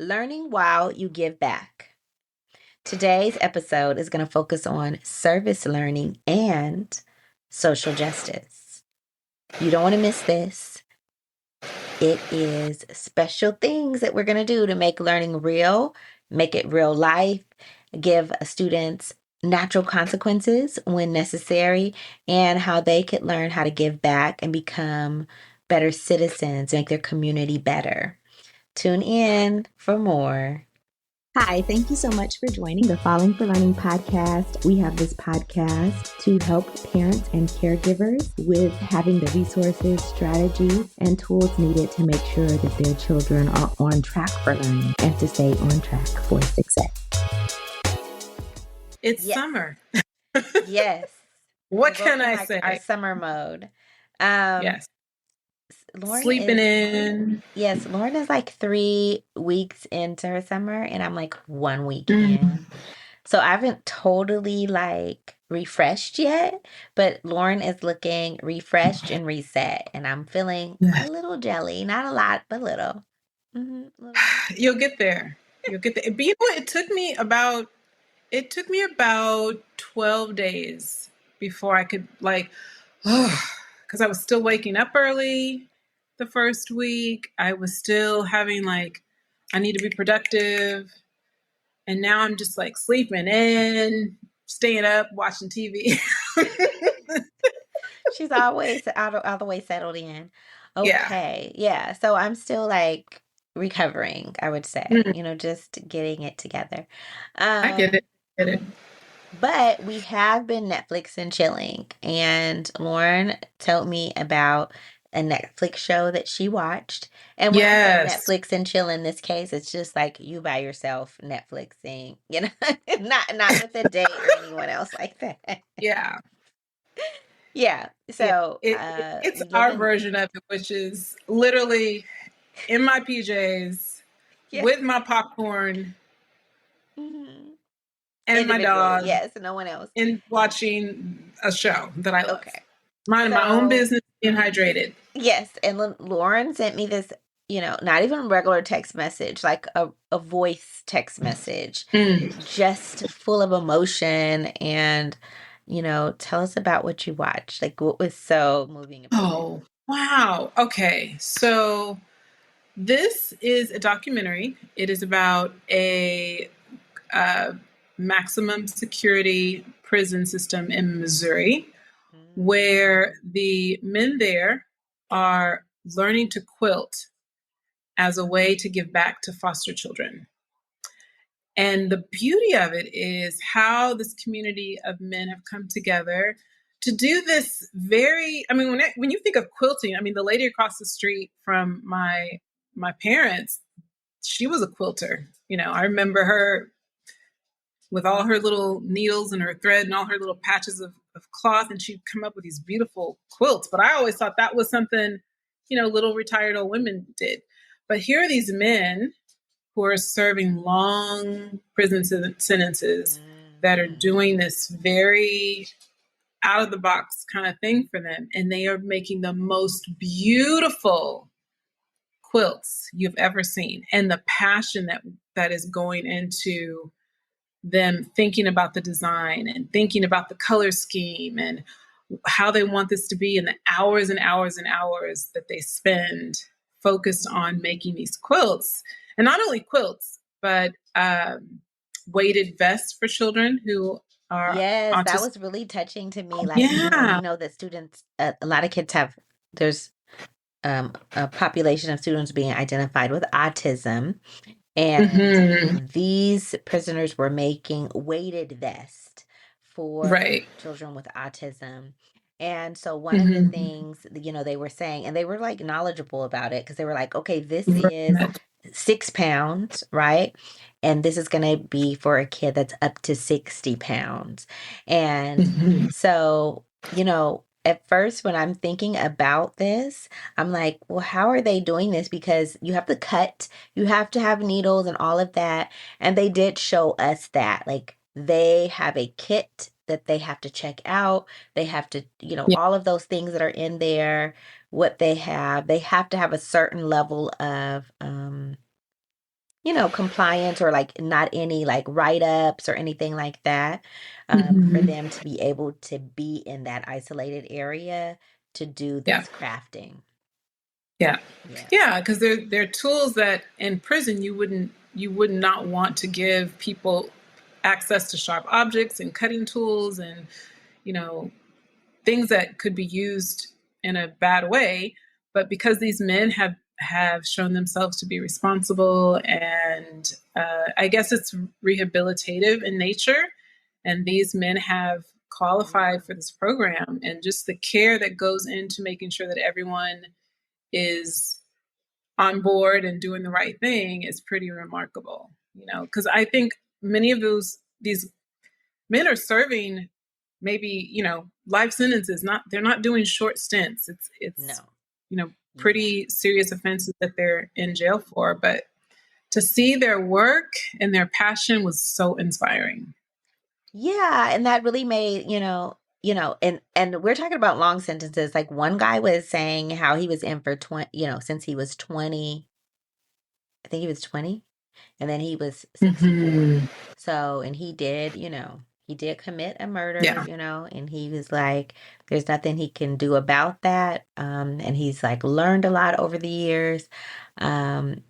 Learning while you give back. Today's episode is going to focus on service learning and social justice. You don't want to miss this. It is special things that we're going to do to make learning real, make it real life, give students natural consequences when necessary, and how they could learn how to give back and become better citizens, make their community better. Tune in for more. Hi, thank you so much for joining the Falling for Learning podcast. We have this podcast to help parents and caregivers with having the resources, strategies, and tools needed to make sure that their children are on track for learning and to stay on track for success. It's summer. Yes. What can I say? Our summer mode. Yes. Lauren Sleeping in. Yes, Lauren is like 3 weeks into her summer, and I'm like 1 week in. So I haven't totally refreshed yet, but Lauren is looking refreshed and reset, and I'm feeling a little jelly, not a lot, but little. You'll get there. You'll get there. But you know what? It took me about 12 days before I could because I was still waking up early the first week. I was still having I need to be productive. And now I'm just sleeping in, staying up, watching TV. She's always all the way settled in. Okay. Yeah. So I'm still recovering, I would say, just getting it together. I get it. But we have been Netflix and chilling. And Lauren told me about a Netflix show that she watched. And when I say Netflix and chill in this case, it's just you by yourself Netflixing, not with a date or anyone else like that. Yeah. Yeah. So it's our version of it, which is literally in my PJs with my popcorn and my dog. Yes, no one else. And watching a show that I love. Okay. Minding my own business, being hydrated. Yes. And Lauren sent me this, not even regular text message, a voice text message, just full of emotion. And, tell us about what you watched. What was so moving about it? Oh, wow. Okay. So this is a documentary. It is about a maximum security prison system in Missouri, where the men there are learning to quilt as a way to give back to foster children. And the beauty of it is how this community of men have come together to do this when you think of quilting, the lady across the street from my parents, she was a quilter. I remember her with all her little needles and her thread and all her little patches of cloth, and she'd come up with these beautiful quilts. But I always thought that was something, little retired old women did. But here are these men who are serving long prison sentences that are doing this very out of the box kind of thing for them. And they are making the most beautiful quilts you've ever seen. And the passion that is going into them thinking about the design and thinking about the color scheme and how they want this to be, and the hours and hours and hours that they spend focused on making these quilts. And not only quilts, but weighted vests for children who are autistic. That was really touching to me. The students, a lot of kids there's a population of students being identified with autism. And these prisoners were making weighted vests for children with autism. And so one of the things, they were saying, and they were knowledgeable about it, because they were like, okay, this is 6 pounds, right? And this is going to be for a kid that's up to 60 pounds. And so, at first, when I'm thinking about this, I'm like, well, how are they doing this? Because you have to cut, you have to have needles and all of that. And they did show us that, they have a kit that they have to check out. They have to, all of those things that are in there, what they have to have a certain level of, compliance or like not any like write-ups or anything like that, for Mm-hmm. them to be able to be in that isolated area to do Yeah. this crafting. Yeah. Yeah. Yeah, because they're tools that in prison you would not want to give people access to sharp objects and cutting tools and you know things that could be used in a bad way. But because these men have shown themselves to be responsible and I guess it's rehabilitative in nature, and these men have qualified for this program, and just the care that goes into making sure that everyone is on board and doing the right thing is pretty remarkable. Because I think many of these men are serving maybe life sentences. Not They're not doing short stints. It's No. Yeah. pretty serious offenses that they're in jail for, but to see their work and their passion was so inspiring. Yeah, and that really made, and we're talking about long sentences. Like one guy was saying how he was in for 20, since he was 20, I think he was 20, and then he was 16. Mm-hmm. So, and he did commit a murder, Yeah. and he was like, there's nothing he can do about that. And he's like learned a lot over the years. And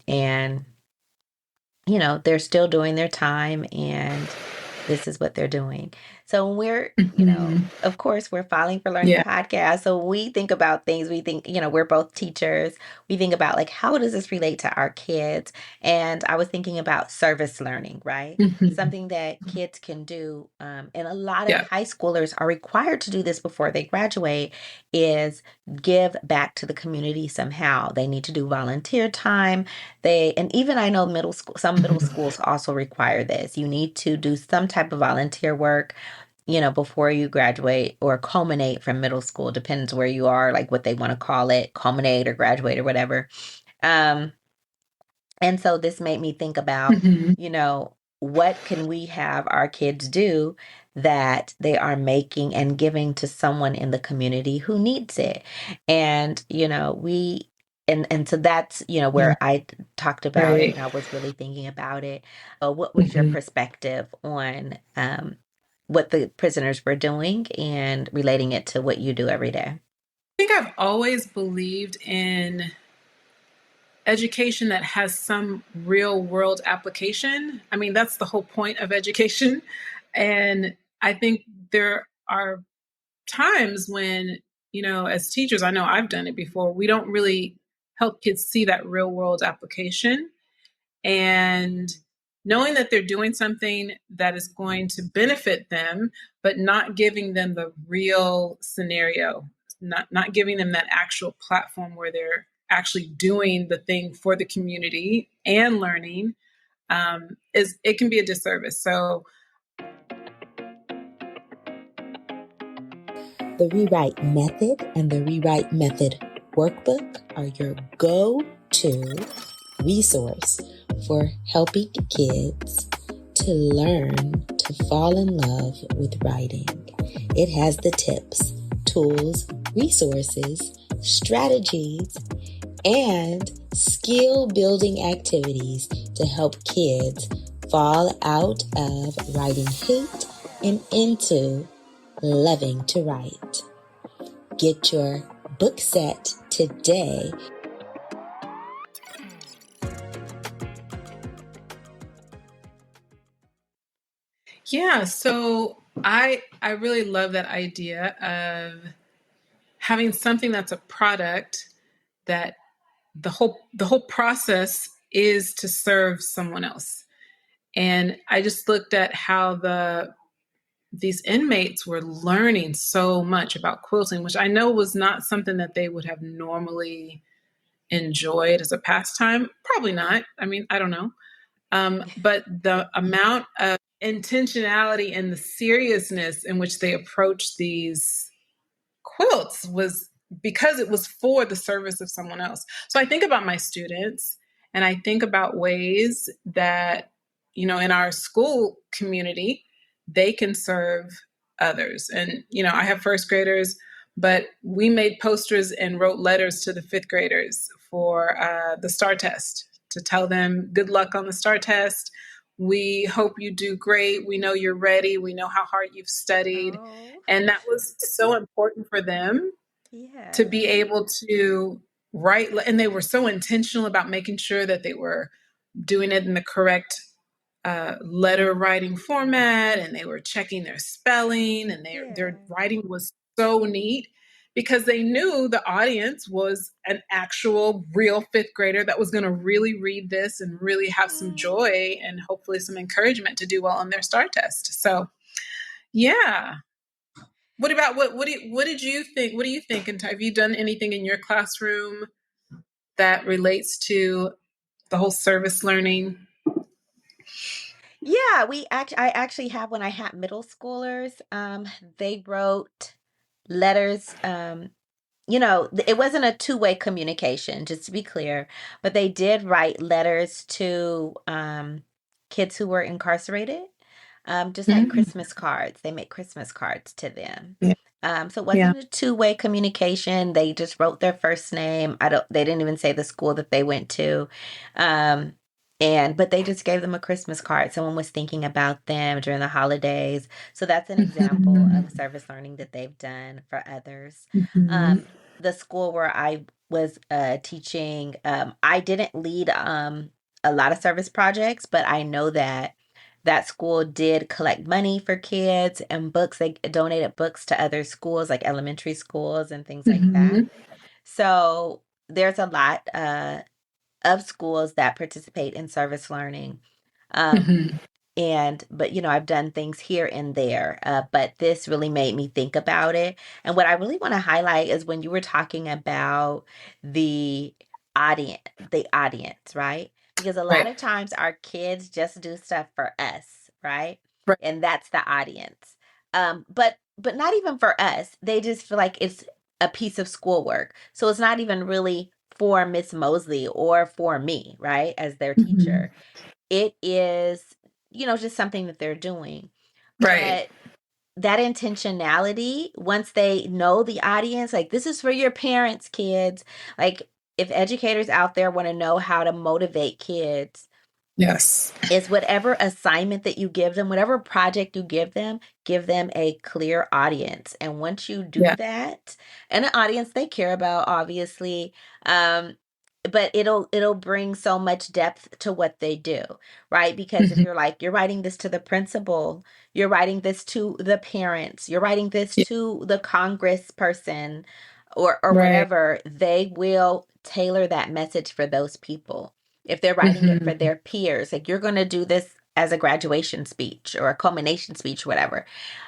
they're still doing their time and this is what they're doing. So when we're, Mm-hmm. of course, we're filing for learning Yeah. podcast. So we think about things, we think, we're both teachers. We think about like, how does this relate to our kids? And I was thinking about service learning, right? Mm-hmm. Something that kids can do. And a lot of Yeah. high schoolers are required to do this before they graduate is give back to the community somehow. They need to do volunteer time. And even I know some middle Mm-hmm. schools also require this. You need to do some type of volunteer work, before you graduate or culminate from middle school, depends where you are, like what they want to call it, culminate or graduate or whatever. Um, and so this made me think about, Mm-hmm. what can we have our kids do that they are making and giving to someone in the community who needs it? And, and so that's, where I talked about it Right. and I was really thinking about it. What was your Mm-hmm. perspective on what the prisoners were doing and relating it to what you do every day? I think I've always believed in education that has some real world application. I mean, that's the whole point of education. And I think there are times when, as teachers, I know I've done it before, we don't really help kids see that real world application. And knowing that they're doing something that is going to benefit them, but not giving them the real scenario, not giving them that actual platform where they're actually doing the thing for the community and learning, is it can be a disservice. So the Rewrite Method and the Rewrite Method Workbook are your go-to resource for helping kids to learn to fall in love with writing. It has the tips, tools, resources, strategies, and skill building activities to help kids fall out of writing hate and into loving to write. Get your book set today. yeah, so I really love that idea of having something that's a product that the whole process is to serve someone else. And I just looked at how these inmates were learning so much about quilting, which I know was not something that they would have normally enjoyed as a pastime. Probably not. I mean, I don't know. But the amount of intentionality and the seriousness in which they approach these quilts was because it was for the service of someone else. So I think about my students and I think about ways that, in our school community, they can serve others. And, I have first graders, but we made posters and wrote letters to the fifth graders for the STAR test to tell them good luck on the STAR test. We hope you do great. We know you're ready. We know how hard you've studied. Oh, And that was so important for them to yes. be able to write. And they were so intentional about making sure that they were doing it in the correct letter writing format, and they were checking their spelling, and their Yeah. writing was so neat because they knew the audience was an actual real fifth grader that was going to really read this and really have some joy and hopefully some encouragement to do well on their STAR test. So yeah. What about what did you think? What do you think? And have you done anything in your classroom that relates to the whole service learning? Yeah, I actually have when I had middle schoolers, they wrote letters, it wasn't a two-way communication, just to be clear, but they did write letters to kids who were incarcerated, just like Mm-hmm. Christmas cards. They make Christmas cards to them. Yeah. So it Yeah. wasn't a two-way communication. They just wrote their first name. They didn't even say the school that they went to. Um, but they just gave them a Christmas card. Someone was thinking about them during the holidays. So that's an example Mm-hmm. of service learning that they've done for others. Mm-hmm. Um, the school where I was teaching, I didn't lead a lot of service projects, but I know that that school did collect money for kids and books. They donated books to other schools, like elementary schools and things like that. Mm-hmm. So there's a lot of schools that participate in service learning. Um, Mm-hmm. but I've done things here and there, but this really made me think about it. And what I really want to highlight is when you were talking about the the audience, right? Because a lot Right. of times our kids just do stuff for us, right? Right. And that's the audience. But not even for us. They just feel like it's a piece of schoolwork. So it's not even really for Miss Mosley or for me, right? As their Mm-hmm. teacher. It is, just something that they're doing. Right. But that intentionality, once they know the audience, like this is for your parents, kids. Like if educators out there want to know how to motivate kids, Yes. is whatever assignment that you give them, whatever project you give them a clear audience. And once you do Yeah. that, and an audience they care about, obviously, but it'll bring so much depth to what they do, right? Because if Mm-hmm. you're like, you're writing this to the principal, you're writing this to the parents, you're writing this Yeah. to the Congress person or Right. whatever, they will tailor that message for those people. If they're writing it for Mm-hmm. their peers, like you're going to do this as a graduation speech or a culmination speech, whatever,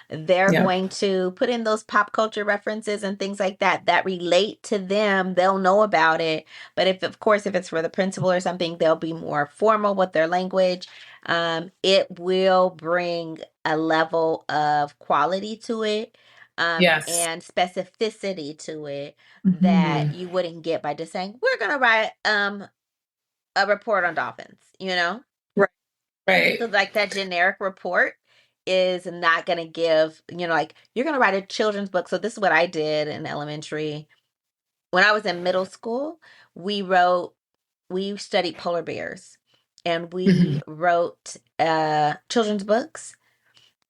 they're Yeah. going to put in those pop culture references and things like that that relate to them. They'll know about it. But if, of course, if it's for the principal or something, they'll be more formal with their language. It will bring a level of quality to it, Yes. and specificity to it that Mm-hmm. you wouldn't get by just saying, we're going to write a report on dolphins, Right. Right. So like that generic report is not going to give, like you're going to write a children's book. So this is what I did in elementary. When I was in middle school, we studied polar bears and Mm-hmm. we wrote children's books.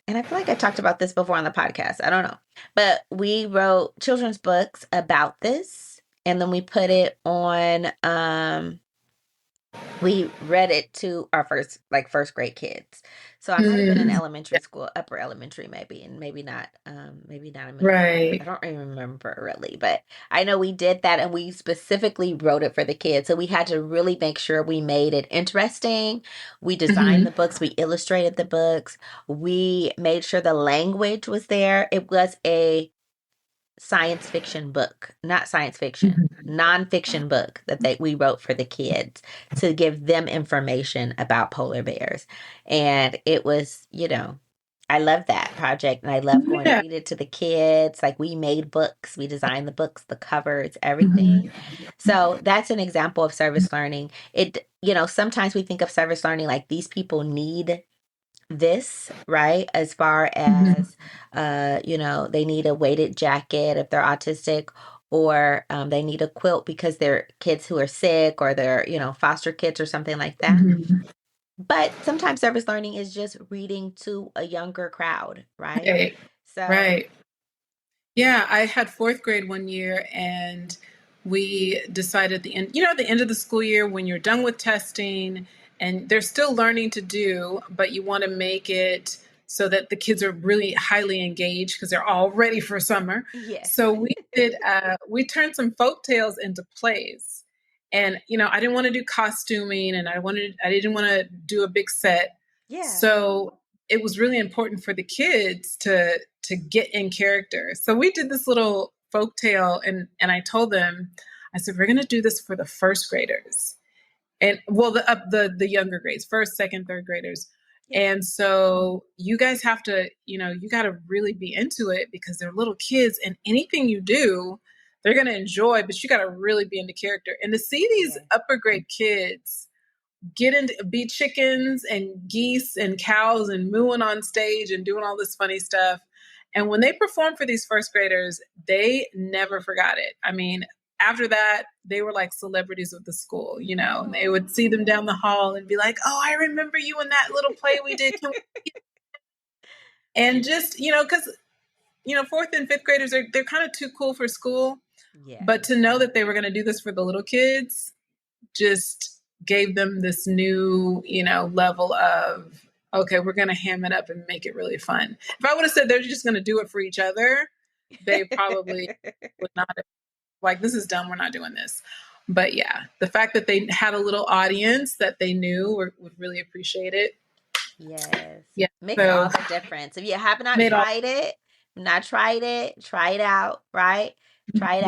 And I feel like I talked about this before on the podcast. I don't know. But we wrote children's books about this and then we put it on we read it to our first grade kids. So I might have been in Mm-hmm. elementary school, upper elementary maybe, and maybe not in middle school. I Right. don't even remember really, but I know we did that and we specifically wrote it for the kids. So we had to really make sure we made it interesting. We designed Mm-hmm. the books, we illustrated the books, we made sure the language was there. It was a science fiction book, not science fiction, Mm-hmm. nonfiction book that we wrote for the kids to give them information about polar bears. And it was, I love that project and I love going to Yeah. read it to the kids. Like we made books, we designed the books, the covers, Mm-hmm. everything. So that's an example of service learning. Sometimes we think of service learning like these people need this, right? As far Mm-hmm. as, they need a weighted jacket if they're autistic, or they need a quilt because they're kids who are sick or they're, foster kids or something like that. But sometimes service learning is just reading to a younger crowd, right? Right. So, Right. Yeah, I had fourth grade one year, and we decided at the end, at the end of the school year when you're done with testing and they're still learning to do, but you want to make it so that the kids are really highly engaged because they're all ready for summer. yes. So we turned some folk tales into plays. And, I didn't want to do costuming, and I didn't want to do a big set. Yeah. So it was really important for the kids to get in character. So we did this little folk tale, and I told them, I said, we're going to do this for the first graders, and well, the younger grades, first, second, third graders. Yeah. And so you guys have to, you got to really be into it because they're little kids, and anything you do, they're going to enjoy, but you got to really be into character. And to see these upper grade kids be chickens and geese and cows and mooing on stage and doing all this funny stuff. And when they performed for these first graders, they never forgot it. I mean, after that, they were like celebrities of the school, and they would see them down the hall and be like, oh, I remember you in that little play we did. And just, because, fourth and fifth graders, they're kind of too cool for school. Yeah. But to know that they were going to do this for the little kids just gave them this new, level of, okay, we're going to ham it up and make it really fun. If I would have said they're just going to do it for each other, they probably would not have, like, this is dumb, we're not doing this. But yeah, the fact that they had a little audience that they knew would really appreciate it. Yes. Yeah. Makes all the difference. If you have not tried it, try it out, right? Try it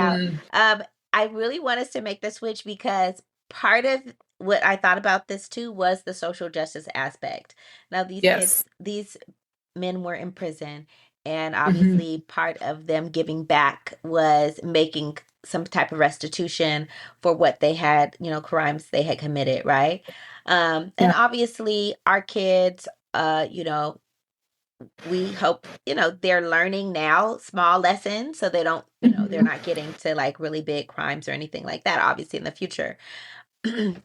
out. I really want us to make the switch because part of what I thought about this too was the social justice aspect. Now these men were in prison, and obviously part of them giving back was making some type of restitution for what they had, crimes they had committed, right? And obviously our kids, we hope, they're learning now small lessons so they don't, they're not getting to like really big crimes or anything like that, obviously in the future.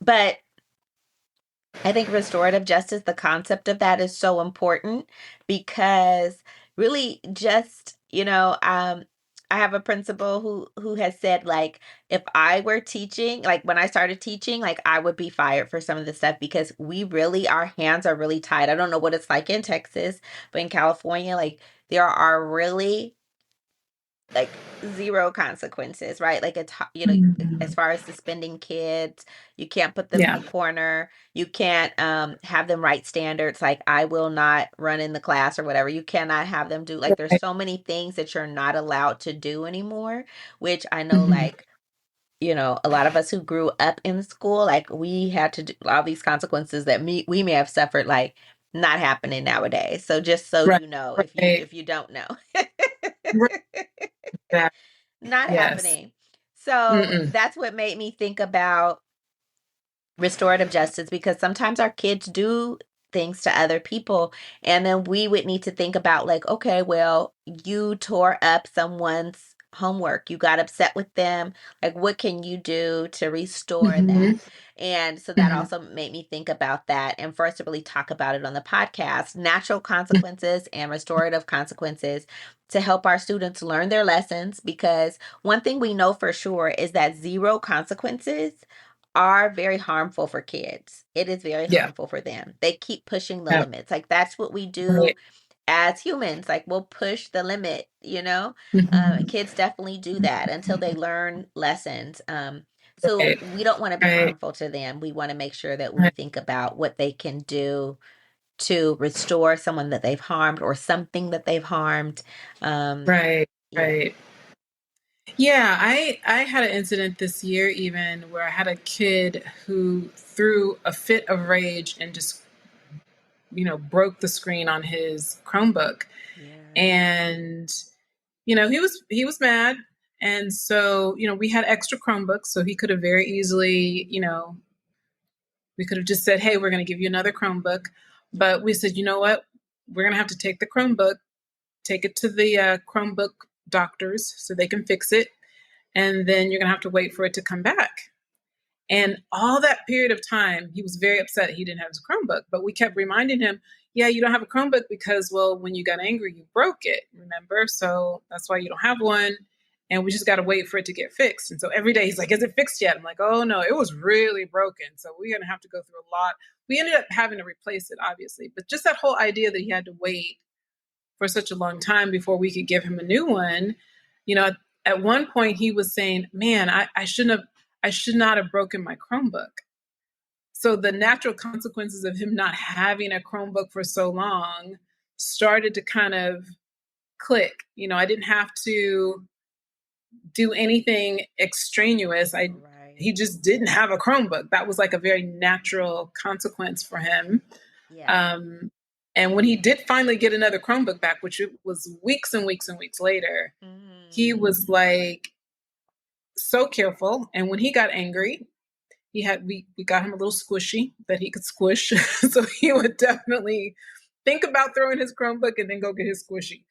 But I think restorative justice, the concept of that is so important because really just, I have a principal who has said, like, if I were teaching, like when I started teaching, like I would be fired for some of the stuff because our hands are really tied. I don't know what it's like in Texas, but in California, like there are really like zero consequences, right? Like it's, as far as suspending kids, you can't put them in the corner. You can't have them write standards like I will not run in the class or whatever. You cannot have them do, like, there's so many things that you're not allowed to do anymore, which I know like, a lot of us who grew up in school, like we had to do all these consequences that we may have suffered, like not happening nowadays. So just so you know, if you don't know. Not happening. So that's what made me think about restorative justice, because sometimes our kids do things to other people, and then we would need to think about like, okay, well, you tore up someone's homework, you got upset with them, like what can you do to restore that? And so that also made me think about that, and for us to really talk about it on the podcast, natural consequences and restorative consequences, to help our students learn their lessons. Because one thing we know for sure is that zero consequences are very harmful for kids. It is very harmful for them. They keep pushing the limits. Like that's what we do as humans. Like we'll push the limit, kids definitely do that until they learn lessons. So we don't want to be harmful to them. We want to make sure that we think about what they can do to restore someone that they've harmed or something that they've harmed. Right. Yeah, I had an incident this year even where I had a kid who threw a fit of rage and just, broke the screen on his Chromebook. And, he was mad. And so, we had extra Chromebooks, so he could have very easily, we could have just said, hey, we're going to give you another Chromebook. But we said, you know what? We're going to have to take the Chromebook, take it to the Chromebook doctors so they can fix it. and then you're going to have to wait for it to come back. And all that period of time, he was very upset he didn't have his Chromebook, but we kept reminding him, yeah, you don't have a Chromebook because, well, when you got angry, you broke it, remember? So that's why you don't have one. And we just got to wait for it to get fixed. And so every day he's like, is it fixed yet? I'm like, oh no, it was really broken. So we're going to have to go through a lot. We ended up having to replace it, obviously, but just that whole idea that he had to wait for such a long time before we could give him a new one. At one point he was saying, man, I should not have broken my Chromebook. So the natural consequences of him not having a Chromebook for so long started to kind of click. I didn't have to do anything extraneous. He just didn't have a Chromebook. That was like a very natural consequence for him. Yeah. And when he did finally get another Chromebook back, which it was weeks and weeks and weeks later, he was like so careful. And when he got angry, we got him a little squishy that he could squish. So he would definitely think about throwing his Chromebook and then go get his squishy.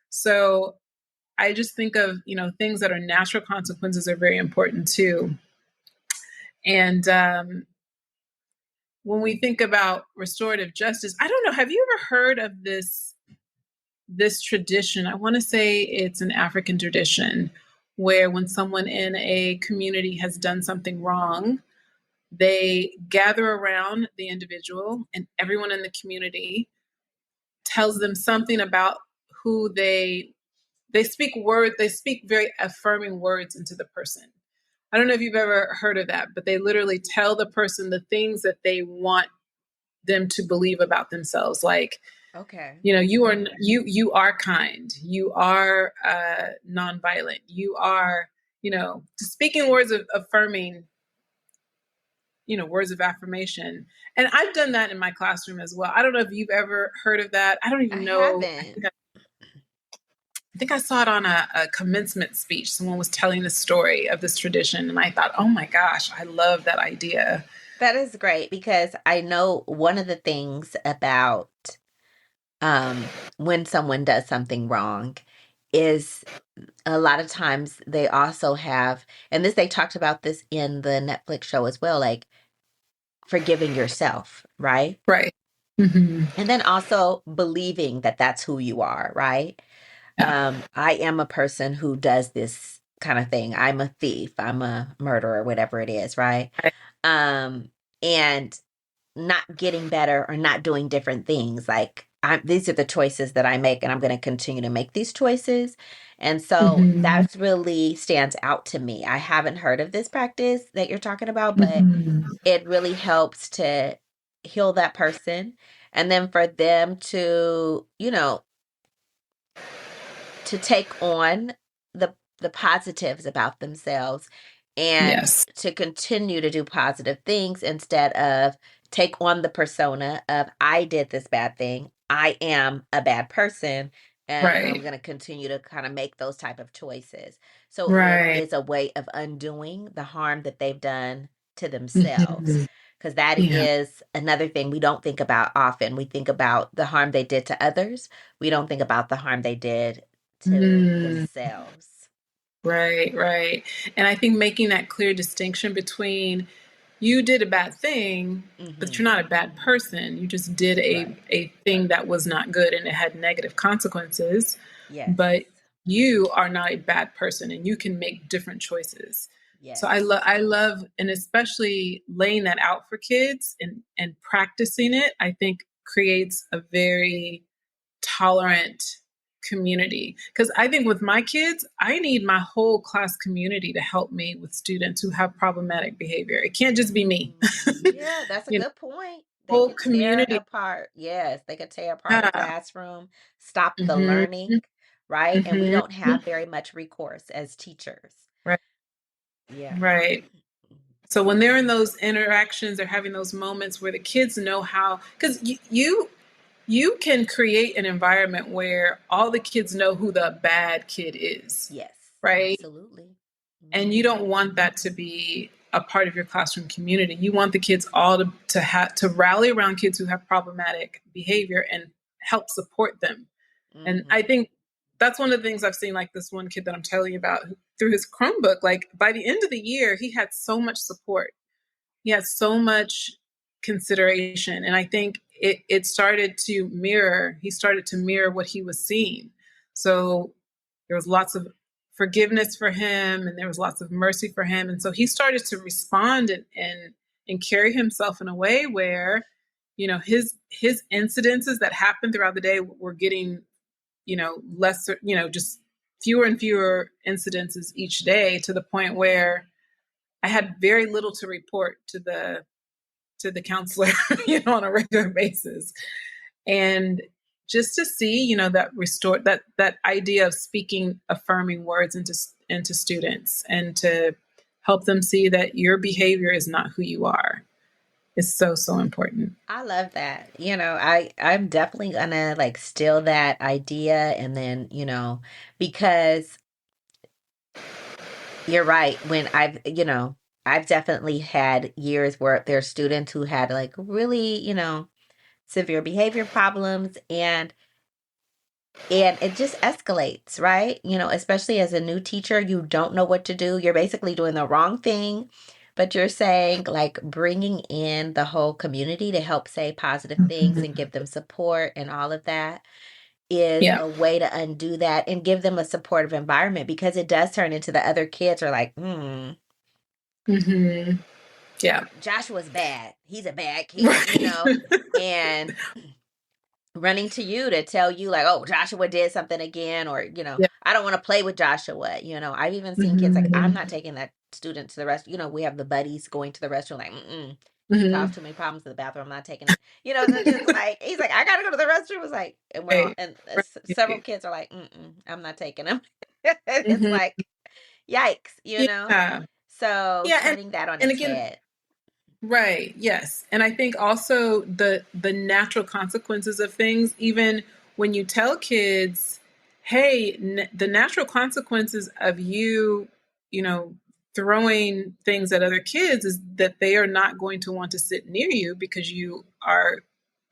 So I just think of, things that are natural consequences are very important too. And when we think about restorative justice, I don't know, have you ever heard of this tradition? I want to say it's an African tradition where when someone in a community has done something wrong, they gather around the individual and everyone in the community tells them something about who they speak very affirming words into the person. I don't know if you've ever heard of that, but they literally tell the person the things that they want them to believe about themselves. Like, okay, you are kind, you are nonviolent, you are, speaking words of affirming, words of affirmation. And I've done that in my classroom as well. I don't know if you've ever heard of that. I don't even know. I think I saw it on a commencement speech. Someone was telling the story of this tradition, and I thought, oh my gosh, I love that idea. That is great, because I know one of the things about when someone does something wrong is a lot of times they also have, and they talked about this in the Netflix show as well, like forgiving yourself, right? Right. Mm-hmm. And then also believing that that's who you are, right? Yeah. I am a person who does this kind of thing. I'm a thief, I'm a murderer, whatever it is, right? Right. And not getting better or not doing different things. Like, these are the choices that I make, and I'm going to continue to make these choices. And so that's really stands out to me. I haven't heard of this practice that you're talking about, but it really helps to heal that person. And then for them to, to take on the positives about themselves, and Yes. to continue to do positive things instead of take on the persona of, I did this bad thing, I am a bad person, and I'm going to continue to kind of make those type of choices. So it really is a way of undoing the harm that they've done to themselves. Because that is another thing we don't think about often. We think about the harm they did to others. We don't think about the harm they did to themselves. Right. And I think making that clear distinction between, you did a bad thing, but you're not a bad person. You just did a thing that was not good and it had negative consequences. Yes. But you are not a bad person and you can make different choices. Yes. So I love, and especially laying that out for kids and practicing it, I think creates a very tolerant community. Because I think with my kids, I need my whole class community to help me with students who have problematic behavior. It can't just be me. Yeah, that's a good point. They Whole could community. tear apart. Yes, they could tear apart a classroom, stop the learning, right? And we don't have very much recourse as teachers. Right. Yeah. Right. So when they're in those interactions, they're having those moments where the kids know how, because you can create an environment where all the kids know who the bad kid is. Yes. Right. Absolutely. And you don't want that to be a part of your classroom community. You want the kids all to rally around kids who have problematic behavior and help support them. And I think that's one of the things I've seen, like this one kid that I'm telling you about through his Chromebook. Like by the end of the year, he had so much support. He had so much consideration. And I think it started to mirror, he started to mirror what he was seeing. So there was lots of forgiveness for him, and there was lots of mercy for him. And so he started to respond and carry himself in a way where, his incidences that happened throughout the day were getting, lesser, just fewer and fewer incidences each day, to the point where I had very little to report to the counselor, on a regular basis. And just to see, that idea of speaking affirming words into students, and to help them see that your behavior is not who you are, is so, so important. I love that. I'm definitely gonna like steal that idea, and then, because you're right. When I've definitely had years where there's students who had like really, severe behavior problems, and it just escalates, right? Especially as a new teacher, you don't know what to do. You're basically doing the wrong thing, but you're saying like bringing in the whole community to help say positive things and give them support and all of that is Yeah. a way to undo that and give them a supportive environment, because it does turn into the other kids are like, Yeah. Joshua's bad. He's a bad kid, and running to you to tell you like, oh, Joshua did something again, or Yeah. I don't want to play with Joshua. I've even seen kids like, I'm not taking that student to the rest. We have the buddies going to the restroom like, he caused too many problems in the bathroom, I'm not taking him. They're just like, he's like, I gotta go to the restroom. It's like, and we're all, Right. and several Right. kids are like, I'm not taking him. It's like, yikes. Yeah. So Yeah. turning that on And its again, head. right. Yes. And I think also the natural consequences of things, even when you tell kids, hey, the natural consequences of you know, throwing things at other kids is that they are not going to want to sit near you because you are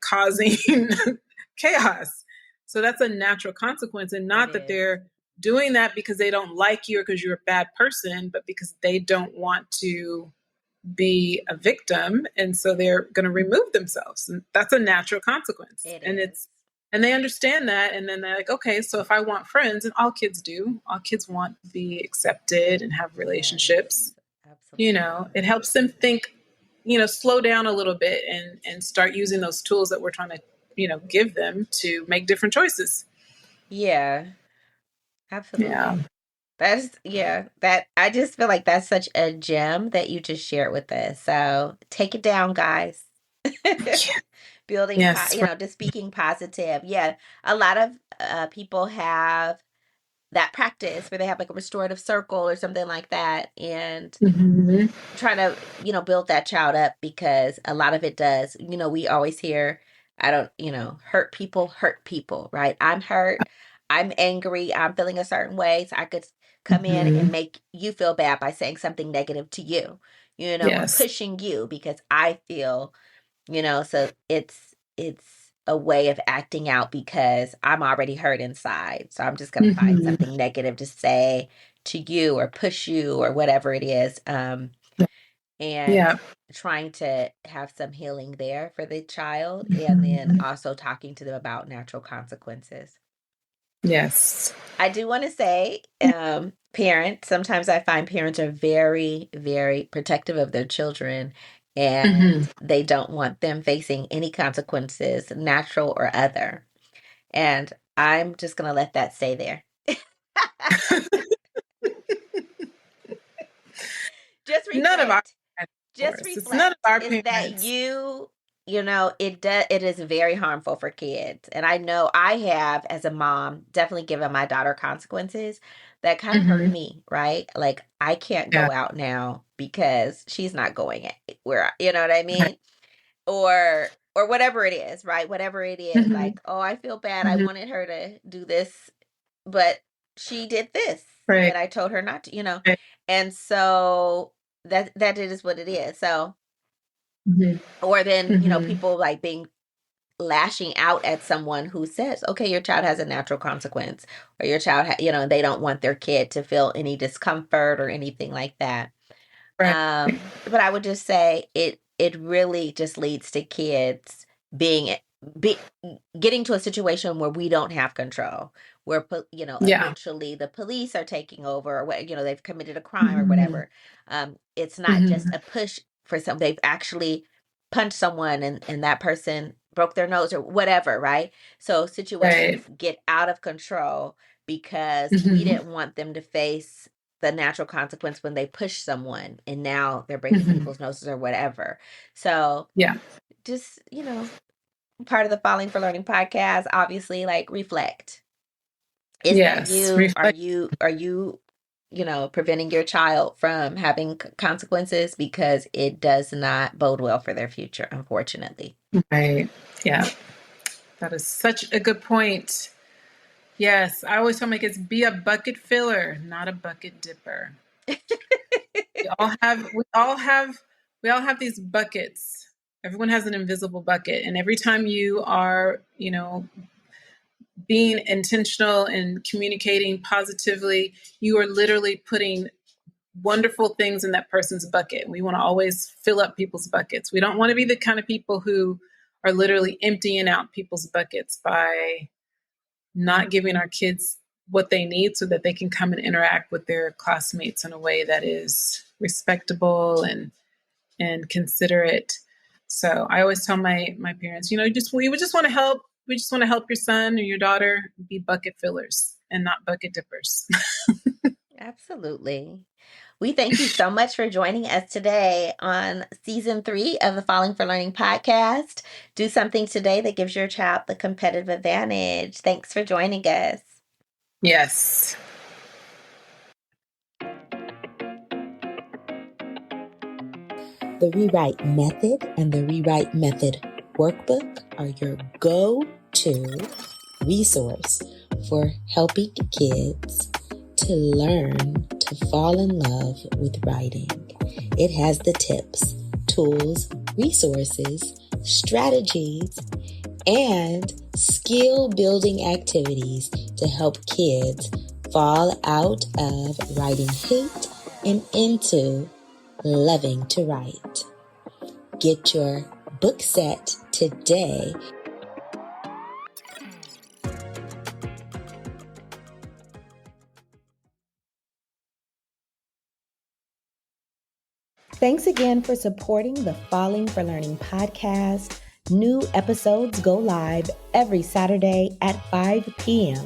causing chaos. So that's a natural consequence, and It not that is. they're doing that because they don't like you or because you're a bad person, but because they don't want to be a victim, and so they're going to remove themselves, and that's a natural consequence. It And is. they understand that, and then they're like, okay, so if I want friends, and all kids do, all kids want to be accepted and have Yes. relationships, Absolutely. it helps them think, slow down a little bit, and start using those tools that we're trying to give them to make different choices. Yeah. Yeah. Absolutely. That I just feel like that's such a gem that you just shared with us. So take it down, guys. Building, Yes. just speaking positive. Yeah, a lot of people have that practice where they have like a restorative circle or something like that, and Mhm. trying to build that child up, because a lot of it does, we always hear, I don't, hurt people, right? I'm hurt, I'm angry, I'm feeling a certain way, so I could come in and Mhm. make you feel bad by saying something negative to you, or Yes. pushing you because I feel, so it's a way of acting out because I'm already hurt inside, so I'm just going to find Mhm. something negative to say to you or push you or whatever it is, and Yeah. trying to have some healing there for the child, and then also talking to them about natural consequences. Yes. I do want to say, parents, sometimes I find parents are very, very protective of their children, and Mhm. they don't want them facing any consequences, natural or other. And I'm just going to let that stay there. Just None of our reflect. parents, of Just course. It's none of reflect our is that parents. it is very harmful for kids, and I know I have, as a mom, definitely given my daughter consequences that kind of hurt Mhm. me, right? Like I can't Yeah. go out now because she's not going where, you know what I Right. mean, or whatever it is, right? Whatever it is, Mhm. like, oh, I feel bad, I Mhm. wanted her to do this, but she did this Right. when I told her not to, Right. and so that it is what it is. So, Mhm. or then, Mhm. people like being lashing out at someone who says, okay, your child has a natural consequence, or your child, they don't want their kid to feel any discomfort or anything like that. Right. But I would just say it really just leads to kids being be getting to a situation where we don't have control, where Yeah. eventually the police are taking over, or they've committed a crime or Mhm. whatever. It's not just Mhm. a push for some. They've actually punched someone, and that person broke their nose or whatever, right? So Right. situations get out of control because we Mhm. didn't want them to face the natural consequence when they push someone, and now they're breaking Mhm. people's noses or whatever. So Yeah. just, part of the Falling for Learning podcast, obviously, like, reflect. Is that Yes. you? Are Reflect. you preventing your child from having consequences, because it does not bode well for their future, unfortunately. Right. Yeah. That is such a good point. Yes. I always tell my kids, be a bucket filler, not a bucket dipper. We all have these buckets. Everyone has an invisible bucket. And every time you are, being intentional and communicating positively, you are literally putting wonderful things in that person's bucket. We want to always fill up people's buckets. We don't want to be the kind of people who are literally emptying out people's buckets by not giving our kids what they need so that they can come and interact with their classmates in a way that is respectable and considerate. So I always tell my parents, we would just want to help. We just want to help your son or your daughter be bucket fillers and not bucket dippers. Absolutely. We thank you so much for joining us today on season 3 of the Falling for Learning podcast. Do something today that gives your child the competitive advantage. Thanks for joining us. Yes. The Rewrite Method and the Rewrite Method Workbook are your go-to resource for helping kids to learn to fall in love with writing. It has the tips, tools, resources, strategies, and skill-building activities to help kids fall out of writing hate and into loving to write. Get your book set today. Thanks again for supporting the Falling for Learning podcast. New episodes go live every Saturday at 5 p.m.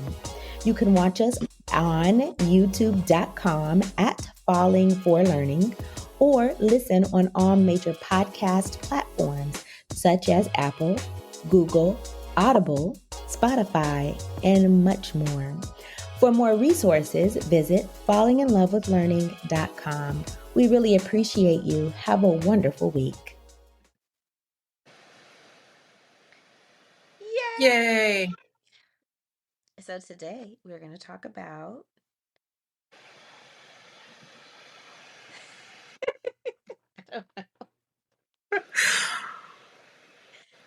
You can watch us on youtube.com at Falling for Learning, or listen on all major podcast platforms such as Apple, Google, Audible, Spotify, and much more. For more resources, visit fallinginlovewithlearning.com. We really appreciate you. Have a wonderful week. Yay. So today we're going to talk about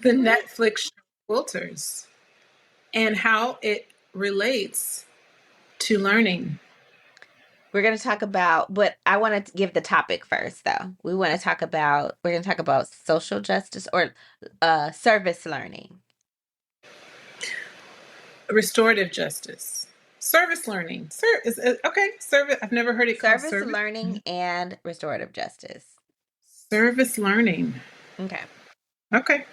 The Netflix show Quilters and how it relates to learning. We're going to talk about, but I want to give the topic first, though. We're going to talk about social justice, or service learning. Restorative justice. Service learning. Okay. Service. I've never heard it called Service service. learning and restorative justice. Service learning. Okay. Okay.